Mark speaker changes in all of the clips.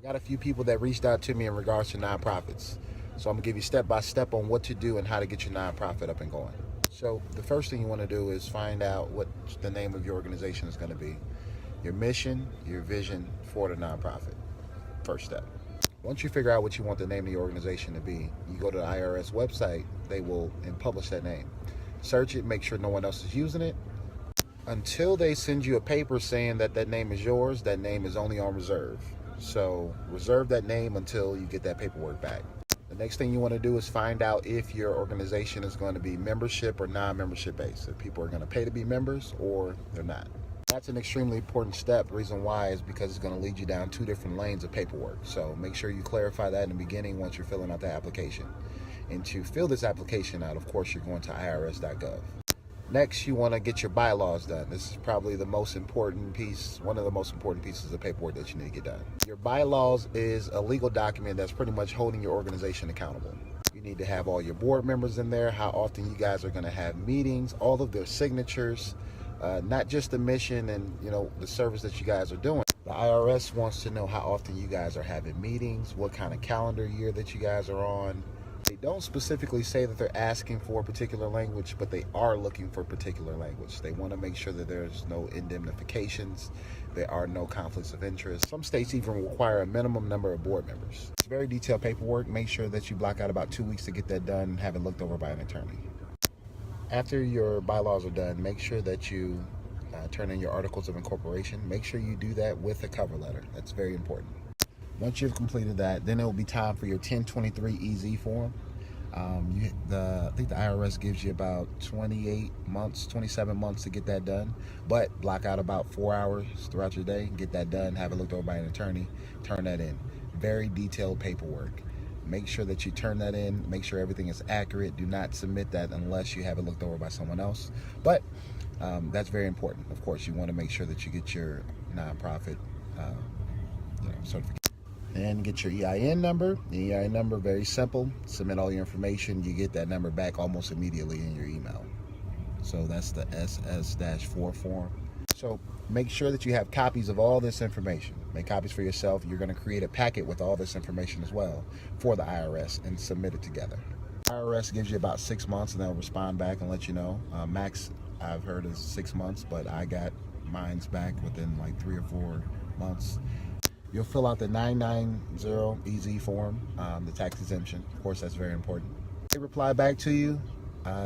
Speaker 1: Got a few people that reached out to me in regards to nonprofits. So I'm gonna give you step by step on what to do and how to get your nonprofit up and going. So the first thing you wanna do is find out what the name of your organization is gonna be. Your mission, your vision for the nonprofit. First step. Once you figure out what you want the name of your organization to be, you go to the IRS website, they will publish that name. Search it, make sure no one else is using it. Until they send you a paper saying that that name is yours, that name is only on reserve. So reserve that name until you get that paperwork back. The next thing you want to do is find out if your organization is going to be membership or non-membership based. If people are going to pay to be members or they're not. That's an extremely important step. The reason why is because it's going to lead you down two different lanes of paperwork. So make sure you clarify that in the beginning once you're filling out the application. And to fill this application out, of course, you're going to irs.gov. Next, you want to get your bylaws done. This is probably the most important piece, one of the most important pieces of paperwork that you need to get done. Your bylaws is a legal document that's pretty much holding your organization accountable. You need to have all your board members in there, how often you guys are going to have meetings, all of their signatures, not just the mission and the service that you guys are doing. The IRS wants to know how often you guys are having meetings, what kind of calendar year that you guys are on. They don't specifically say that they're asking for a particular language, but they are looking for particular language. They want to make sure that there's no indemnifications, there are no conflicts of interest. Some states even require a minimum number of board members. It's very detailed paperwork. Make sure that you block out about 2 weeks to get that done and have it looked over by an attorney. After your bylaws are done, make sure that you turn in your articles of incorporation. Make sure you do that with a cover letter. That's very important. Once you've completed that, then it will be time for your 1023-EZ form. I think the IRS gives you about 28 months, 27 months to get that done, but block out about 4 hours throughout your day, get that done, have it looked over by an attorney, turn that in. Very detailed paperwork. Make sure that you turn that in, make sure everything is accurate. Do not submit that unless you have it looked over by someone else. But that's very important. Of course, you want to make sure that you get your nonprofit certification. And get your EIN number. The EIN number, very simple. Submit all your information. You get that number back almost immediately in your email. So that's the SS-4 form. So make sure that you have copies of all this information. Make copies for yourself. You're going to create a packet with all this information as well for the IRS and submit it together. IRS gives you about 6 months and they'll respond back and let you know. Max, I've heard, is 6 months, but I got mine's back within like 3 or 4 months. You'll fill out the 990-EZ form, the tax exemption. Of course, that's very important. They reply back to you.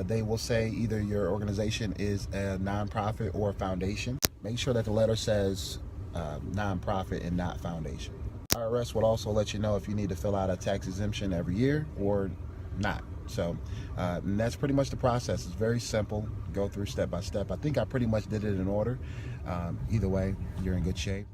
Speaker 1: They will say either your organization is a nonprofit or a foundation. Make sure that the letter says nonprofit and not foundation. IRS will also let you know if you need to fill out a tax exemption every year or not. So and that's pretty much the process. It's very simple. Go through step by step. I think I pretty much did it in order. Either way, you're in good shape.